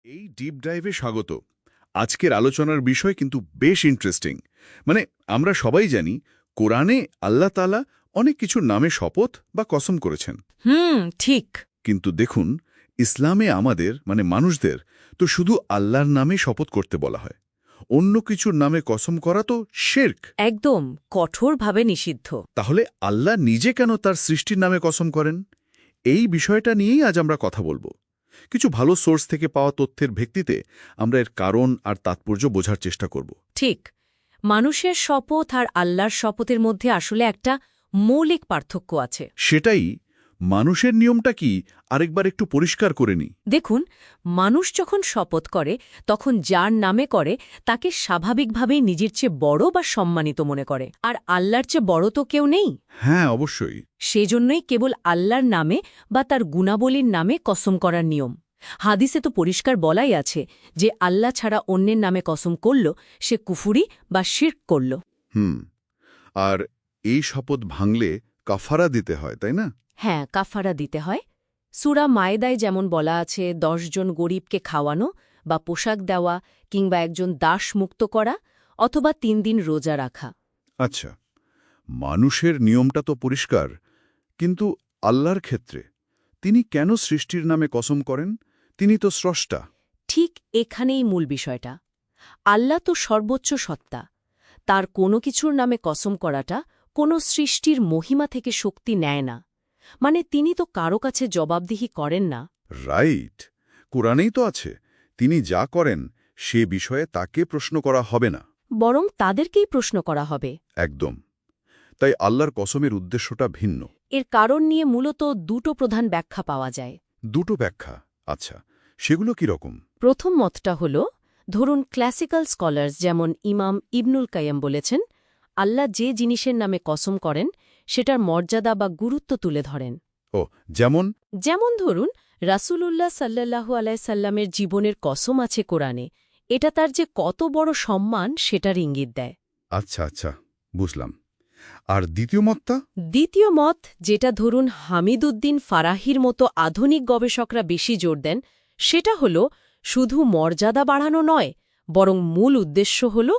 এই ডিপ ডাইভে স্বাগত। আজকের আলোচনার বিষয় কিন্তু বেশ ইন্টারেস্টিং। আমরা সবাই জানি কোরআনে আল্লাহ তাআলা অনেক কিছুর নামে শপথ বা কসম করেছেন। ঠিক। কিন্তু দেখুন, ইসলামে আমাদের মানুষদের তো শুধু আল্লাহর নামে শপথ করতে বলা হয়। অন্য কিছুর নামে কসম করা তো শিরক। একদম কঠোরভাবে নিষিদ্ধ। তাহলে আল্লাহ নিজে কেন তার সৃষ্টির নামে কসম করেন? এই বিষয়টা নিয়েই আজ আমরা কথা বলবো। কিছু ভালো সোর্স থেকে পাওয়া তথ্যের ভিত্তিতে আমরা এর কারণ আর তাৎপর্য বোঝার চেষ্টা করব। ঠিক। মানুষের শপথ আর আল্লাহর শপথের মধ্যে আসলে একটা মৌলিক পার্থক্য আছে। সেটাই, মানুষের নিয়মটা কি আরেকবার একটু পরিষ্কার করে নিই। দেখুন, মানুষ যখন শপথ করে তখন যার নামে করে তাকে স্বাভাবিকভাবেই নিজের চেয়ে বড় বা সম্মানিত মনে করে, আর আল্লাহর চেয়ে বড় তো কেউ নেই। হ্যাঁ, অবশ্যই। সেজন্যই কেবল আল্লাহর নামে বা তার গুণাবলীর নামে কসম করার নিয়ম। হাদিসে তো পরিষ্কার বলাই আছে যে আল্লাহ ছাড়া অন্যের নামে কসম করল সে কুফুরি বা শিরক করল। আর এই শপথ ভাঙলে কাফারা দিতে হয়, তাই না? হ্যাঁ, কাফারা দিতে হয়। সূরা মায়েদায় যেমন বলা আছে 10 জন গরিবকে খাওয়ানো বা পোশাক দেওয়া, কিংবা একজন দাস মুক্ত করা, অথবা 3 দিন রোজা রাখা। আচ্ছা, মানুষের নিয়মটা তো পরিষ্কার, কিন্তু আল্লাহর ক্ষেত্রে তিনি কেন সৃষ্টির নামে কসম করেন? তিনি তো স্রষ্টা। ঠিক এখানেই মূল বিষয়টা। আল্লাহ তো সর্বোচ্চ সত্তা। তার কোনো কিছুর নামে কসম করাটা কোনো সৃষ্টির মহিমা থেকে শক্তি নেয় না। তিনি তো কারো কাছে জবাবদিহি করেন না। রাইট, কোরআনেই তো আছে, তিনি যা করেন সে বিষয়ে তাকে প্রশ্ন করা হবে না, বরং তাদেরকেই প্রশ্ন করা হবে। একদম। তাই আল্লাহর কসমের উদ্দেশ্যটা ভিন্ন। এর কারণ নিয়ে মূলত দুটো প্রধান ব্যাখ্যা পাওয়া যায়। দুটো ব্যাখ্যা? আচ্ছা, সেগুলো কি রকম? প্রথম মতটা হল, ধরুন ক্লাসিক্যাল স্কলার্স যেমন ইমাম ইবনুল কাইয়্যিম বলেছেন, আল্লাহ যে জিনিসের নামে কসম করেন সেটার মর্যাদা বা গুরুত্ব তুলে ধরেন। ও, যেমন? যেমন ধরুন, রাসূলুল্লাহ সাল্লাল্লাহু আলাইহি সাল্লামের জীবনের কসম আছে কোরআনে। এটা তার যে কত বড় সম্মান সেটার ইঙ্গিত দেয়। আচ্ছা আচ্ছা, বুঝলাম। আর দ্বিতীয় মতটা? দ্বিতীয় মত, যেটা ধরুন হামিদ উদ্দিন ফারাহির মতো আধুনিক গবেষকরা বেশি জোর দেন, সেটা হল শুধু মর্যাদা বাড়ানো নয়, বরং মূল উদ্দেশ্য হল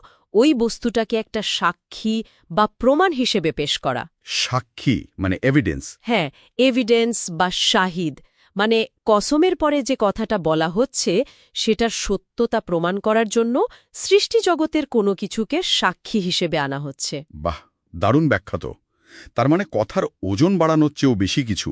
ওই বস্তুটাকে একটা সাক্ষী বা প্রমাণ হিসেবে পেশ করা। সাক্ষী মানে এভিডেন্স? হ্যাঁ, এভিডেন্স বা শাহিদ। কসমের পরে যে কথাটা বলা হচ্ছে সেটার সত্যতা প্রমাণ করার জন্য সৃষ্টিজগতের কোনো কিছুকে সাক্ষী হিসেবে আনা হচ্ছে। বাহ, দারুণ ব্যাখ্যা তো। তার কথার ওজন বাড়ানোর চেয়েও বেশি কিছু,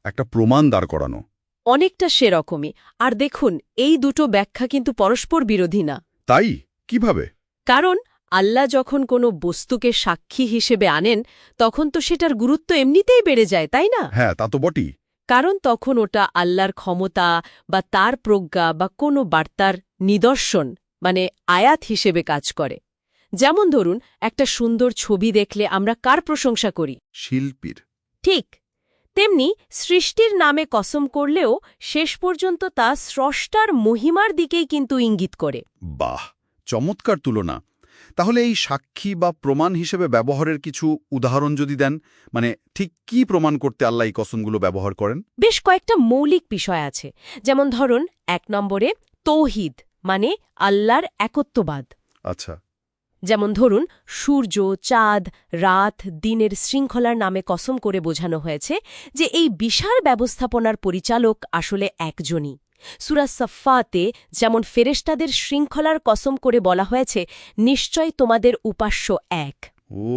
একটা প্রমাণ দাঁড় করানো। অনেকটা সেরকমই। আর দেখুন, এই দুটো ব্যাখ্যা কিন্তু পরস্পর বিরোধী না। তাই? কিভাবে? কারণ আল্লাহ যখন কোনো বস্তুকে সাক্ষী হিসেবে আনেন তখন তো সেটার গুরুত্ব এমনিতেই বেড়ে যায়, তাই না? হ্যাঁ, তা তো বটেই। কারণ তখন ওটা আল্লাহর ক্ষমতা বা তার প্রজ্ঞা বা কোনো বার্তার নিদর্শন, আয়াত হিসেবে কাজ করে। যেমন ধরুন, একটা সুন্দর ছবি দেখলে আমরা কার প্রশংসা করি? শিল্পীর। ঠিক তেমনি সৃষ্টির নামে কসম করলেও শেষ পর্যন্ত তা স্রষ্টার মহিমার দিকেই কিন্তু ইঙ্গিত করে। বাহ, চমৎকার তুলনা। তাহলে এই সাক্ষী বা প্রমাণ হিসেবে ব্যবহারের কিছু উদাহরণ যদি দেন, ঠিক কি প্রমাণ করতে আল্লাহ এই কসমগুলো ব্যবহার করেন? বেশ কয়েকটা মৌলিক বিষয় আছে। যেমন ধরুন, 1 নম্বরে তৌহিদ, আল্লাহর একত্ববাদ। আচ্ছা। যেমন ধরুন, সূর্য, চাঁদ, রাত, দিনের শৃঙ্খলার নামে কসম করে বোঝানো হয়েছে যে এই বিশাল ব্যবস্থাপনার পরিচালক আসলে একজনই। সূরা সাফফাতে যেমন ফেরেশতাদের শৃঙ্খলার কসম করে বলা হয়েছে, নিশ্চয় তোমাদের উপাস্য এক। ও,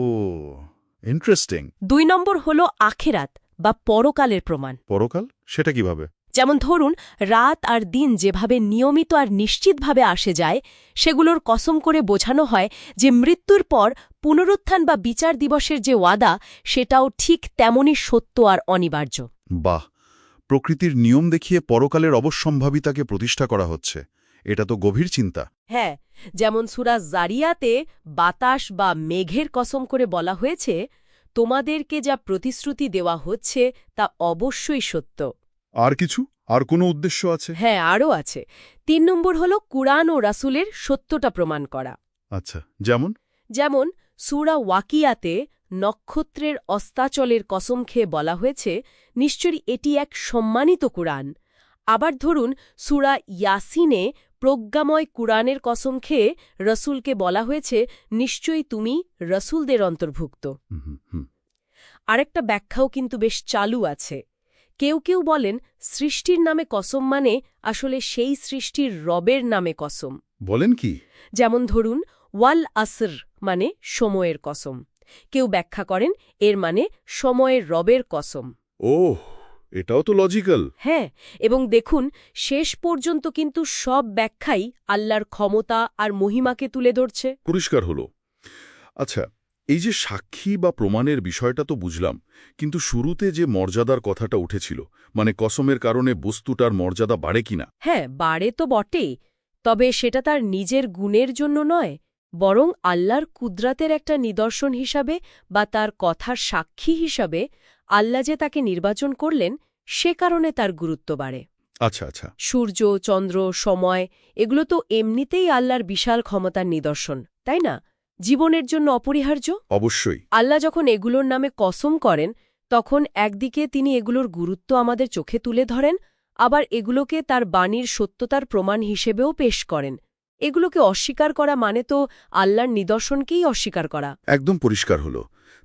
ইন্টারেস্টিং। 2 নম্বর হল আখেরাত বা পরকালের প্রমাণ। পরকাল? সেটা কিভাবে? যেমন ধরুন, রাত আর দিন যেভাবে নিয়মিত আর নিশ্চিতভাবে আসে যায়, সেগুলোর কসম করে বোঝানো হয় যে মৃত্যুর পর পুনরুত্থান বা বিচার দিবসের যে ওয়াদা, সেটাও ঠিক তেমনই সত্য আর অনিবার্য। বাহ, প্রকৃতির নিয়ম দেখিয়ে পরকালের অবশ্যম্ভাবিতাকে প্রতিষ্ঠা করা হচ্ছে। এটা তো গভীর চিন্তা। হ্যাঁ, যেমন সূরা জারিয়াতে বাতাস বা মেঘের কসম করে বলা হয়েছে, তোমাদেরকে যা প্রতিশ্রুতি দেওয়া হচ্ছে তা অবশ্যই সত্য। আর কিছু? আর কোনো উদ্দেশ্য আছে? হ্যাঁ, আরও আছে। 3 নম্বর হল কুরআন ও রাসূলের সত্যতা প্রমাণ করা। আচ্ছা, যেমন? যেমন সূরা ওয়াকিয়াতে নক্ষত্রের অস্তাচলের কসম খেয়ে বলা হয়েছে, নিশ্চয়ই এটি এক সম্মানিত কুরআন। আবার ধরুন সূরা ইয়াসিনে প্রজ্ঞাময় কুরআনের কসম খেয়ে রসুলকে বলা হয়েছে নিশ্চয়ই তুমি রসুলদের অন্তর্ভুক্ত। হুম, হুম। আরেকটা ব্যাখ্যাও কিন্তু বেশ চালু আছে। কেউ কেউ বলেন সৃষ্টির নামে কসম মানে আসলে সেই সৃষ্টির রবের নামে কসম। বলেন কি? যেমন ধরুন ওয়াল আসর মানে সময়ের কসম। কেউ ব্যাখ্যা করেন এর মানে সময়ের রবের কসম। ওহ, এটাও তো লজিক্যাল। হ্যাঁ, এবং দেখুন শেষ পর্যন্ত কিন্তু সব ব্যাখ্যাই আল্লাহর ক্ষমতা আর মহিমাকে তুলে ধরছে। পরিষ্কার হলো। আচ্ছা, এই যে সাক্ষী বা প্রমাণের বিষয়টা তো বুঝলাম, কিন্তু শুরুতে যে মর্যাদার কথাটা উঠেছিল, মানে কসমের কারণে বস্তুটার মর্যাদা বাড়ে কিনা? হ্যাঁ, বাড়ে তো বটেই, তবে সেটা তার নিজের গুণের জন্য নয়, বরং আল্লাহর কুদরাতের একটা নিদর্শন হিসাবে বা তার কথার সাক্ষী হিসাবে আল্লাহ যে তাকে নির্বাচন করলেন সে কারণে তার গুরুত্ব বাড়ে। আচ্ছা, আচ্ছা। সূর্য, চন্দ্র, সময় এগুলো তো এমনিতেই আল্লাহর বিশাল ক্ষমতার নিদর্শন, তাই না? জীবনের জন্য অপরিহার্য। অবশ্যই। আল্লাহ যখন এগুলোর নামে কসম করেন তখন একদিকে তিনি এগুলোর গুরুত্ব আমাদের চোখে তুলে ধরেন, আবার এগুলোকে তার বাণীর সত্যতার প্রমাণ হিসেবেও পেশ করেন। এগুলোকে অস্বীকার করা মানে তো আল্লাহর নিদর্শনকেই অস্বীকার করা। একদম পরিষ্কার হলো।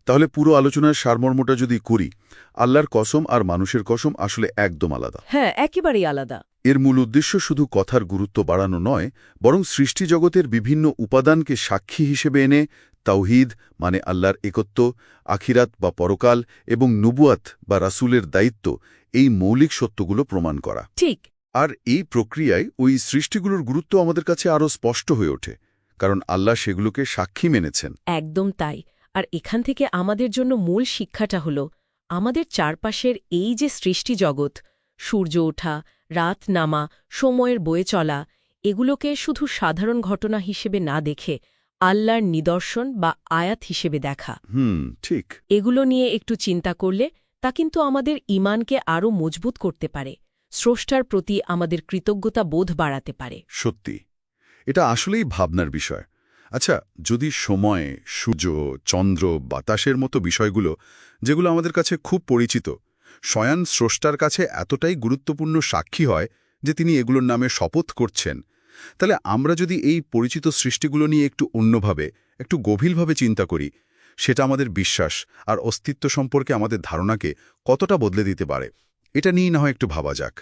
তাহলে পুরো আলোচনার সারমর্মটা যদি করি, আল্লাহর কসম আর মানুষের কসম আসলে একদম আলাদা। হ্যাঁ, একেবারেই আলাদা। এর মূল উদ্দেশ্য শুধু কথার গুরুত্ব বাড়ানো নয়, বরং সৃষ্টিজগতের বিভিন্ন উপাদানকে সাক্ষী হিসেবে এনে তাওহীদ মানে আল্লাহর একত্ব, আখিরাত বা পরকাল এবং নুবুয়াত বা রাসূলের দায়িত্ব, এই মৌলিক সত্যগুলো প্রমাণ করা। ঠিক। আর এই প্রক্রিয়ায় ওই সৃষ্টিগুলোর গুরুত্ব আমাদের কাছে আরও স্পষ্ট হয়ে ওঠে, কারণ আল্লাহ সেগুলোকে সাক্ষী মেনেছেন। একদম তাই। আর এখান থেকে আমাদের জন্য মূল শিক্ষাটা হল আমাদের চারপাশের এই যে সৃষ্টি জগৎ, সূর্য ওঠা, রাত নামা, সময়ের বয়ে চলা, এগুলোকে শুধু সাধারণ ঘটনা হিসেবে না দেখে আল্লাহর নিদর্শন বা আয়াত হিসেবে দেখা। ঠিক। এগুলো নিয়ে একটু চিন্তা করলে তা কিন্তু আমাদের ঈমানকে আরও মজবুত করতে পারে, স্রষ্টার প্রতি আমাদের কৃতজ্ঞতা বোধ বাড়াতে পারে। সত্যি, এটা আসলেই ভাবনার বিষয়। আচ্ছা, যদি সময়, সূর্য, চন্দ্র, বাতাসের মতো বিষয়গুলো, যেগুলো আমাদের কাছে খুব পরিচিত, স্বয়ং স্রষ্টার কাছে এতটাই গুরুত্বপূর্ণ সাক্ষী হয় যে তিনি এগুলোর নামে শপথ করছেন, তাহলে আমরা যদি এই পরিচিত সৃষ্টিগুলো নিয়ে একটু অন্যভাবে, একটু গভীরভাবে চিন্তা করি, সেটা আমাদের বিশ্বাস আর অস্তিত্ব সম্পর্কে আমাদের ধারণাকে কতটা বদলে দিতে পারে, এটা নিয়ে না হয় একটু ভাবা যাক।